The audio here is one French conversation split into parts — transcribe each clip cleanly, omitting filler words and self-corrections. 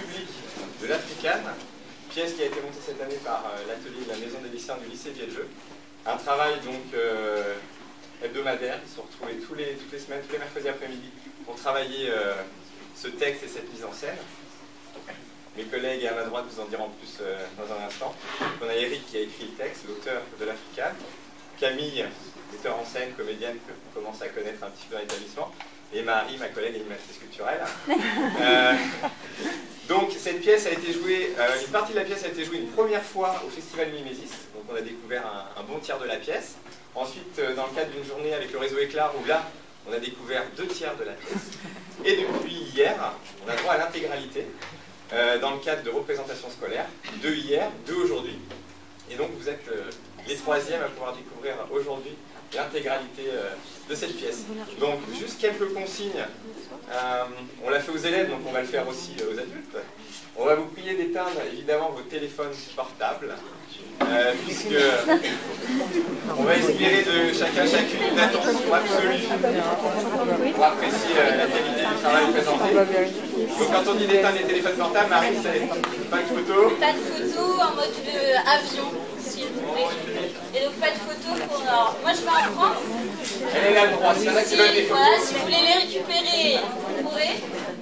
public de l'Africane, pièce qui a été montée cette année par l'atelier de la Maison des lycéens du lycée Vielle-Jeu. Un travail donc hebdomadaire, ils se sont retrouvés toutes les semaines, tous les mercredis après-midi pour travailler ce texte et cette mise en scène. Mes collègues à ma droite vous en diront plus dans un instant. On a Eric qui a écrit le texte, l'auteur de l'Africane, Camille, metteur en scène, comédienne que vous commencez à connaître un petit peu dans l'établissement, et Marie, ma collègue animatrice culturelle. Donc cette pièce a été jouée, une partie de la pièce a été jouée une première fois au Festival Mimesis, donc on a découvert un bon tiers de la pièce. Ensuite, dans le cadre d'une journée avec le réseau Éclat, où là, on a découvert 2 tiers de la pièce. Et depuis hier, on a droit à l'intégralité, dans le cadre de représentation scolaire, 2 hier, 2 aujourd'hui. Et donc vous êtes les 3e à pouvoir découvrir aujourd'hui l'intégralité de cette pièce. Donc juste quelques consignes, on l'a fait aux élèves, donc on va le faire aussi aux adultes. On va vous prier d'éteindre évidemment vos téléphones portables, puisque on va espérer de chacune une attention absolue pour apprécier la qualité du travail présenté. Donc quand on dit d'éteindre les téléphones portables, Marie, c'est pas de photo. Pas de photo en mode avion, s'il vous plaît. Et donc pas de photo pour... Alors, moi je vais en prendre. Elle est là le droit, c'est ça qui donne des photos. Voilà, si vous voulez les récupérer, vous pourrez.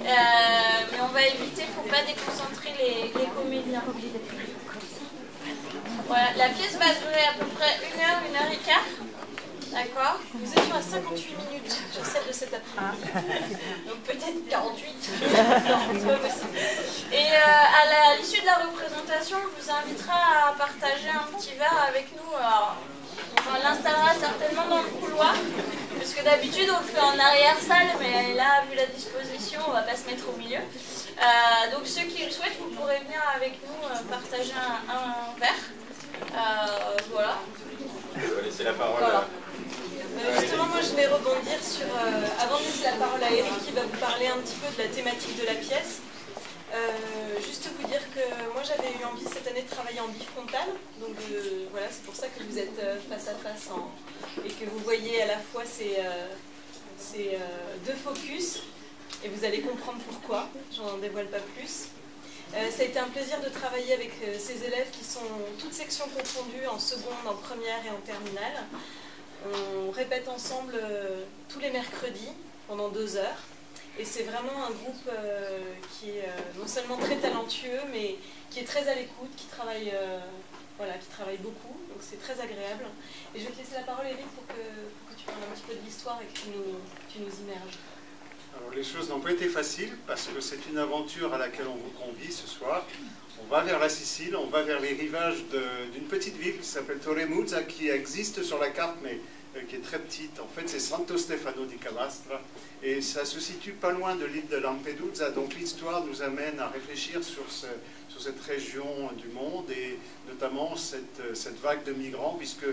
Mais on va éviter pour pas déconcentrer les comédiens. Voilà, la pièce va durer à peu près 1 heure, 1 heure et quart. D'accord. Nous étions à 58 minutes sur celle de cet après-midi. Donc peut-être 48. Et à l'issue de la représentation, on vous invitera à partager un petit verre avec nous. Alors, on l'installera certainement dans le couloir, parce que d'habitude on le fait en arrière-salle, mais là, vu la disposition, on ne va pas se mettre au milieu. Donc ceux qui le souhaitent, vous pourrez venir avec nous partager un verre. Voilà. Je vais laisser la parole. Voilà. Justement, moi je vais rebondir sur, avant de laisser la parole à Eric qui va vous parler un petit peu de la thématique de la pièce, juste vous dire que moi j'avais eu envie cette année de travailler en bifrontal, donc voilà, c'est pour ça que vous êtes face à face et que vous voyez à la fois ces 2 focus, et vous allez comprendre pourquoi, j'en dévoile pas plus. Ça a été un plaisir de travailler avec ces élèves qui sont toutes sections confondues, en seconde, en première et en terminale. On répète ensemble tous les mercredis pendant 2 heures. Et c'est vraiment un groupe qui est non seulement très talentueux, mais qui est très à l'écoute, qui travaille beaucoup. Donc c'est très agréable. Et je vais te laisser la parole, Eric, pour que tu parles un petit peu de l'histoire et que tu nous immerges. Alors les choses n'ont pas été faciles parce que c'est une aventure à laquelle on vous convie ce soir. On va vers la Sicile, on va vers les rivages d'une petite ville qui s'appelle Torremuzza, qui existe sur la carte mais qui est très petite. En fait c'est Santo Stefano di Camastra et ça se situe pas loin de l'île de Lampedusa. Donc l'histoire nous amène à réfléchir sur cette région du monde et notamment cette vague de migrants, puisque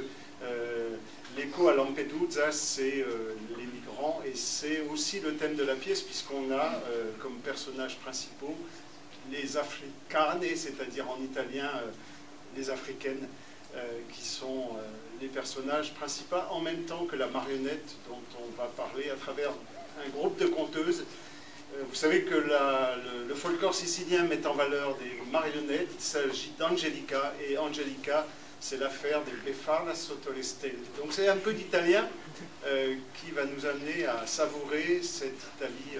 l'écho à Lampedusa, c'est les migrants, et c'est aussi le thème de la pièce, puisqu'on a comme personnages principaux les africanes, c'est-à-dire en italien les africaines, qui sont les personnages principaux, en même temps que la marionnette dont on va parler à travers un groupe de conteuses. Vous savez que le folklore sicilien met en valeur des marionnettes. Il s'agit d'Angelica, et Angelica, c'est l'affaire des Befana sotto le stelle. Donc c'est un peu d'italien qui va nous amener à savourer cette Italie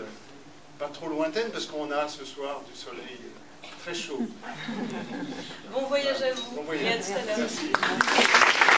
pas trop lointaine, parce qu'on a ce soir du soleil très chaud. Bon voyage à vous. Bon voyage. Et à tout à l'heure. Merci.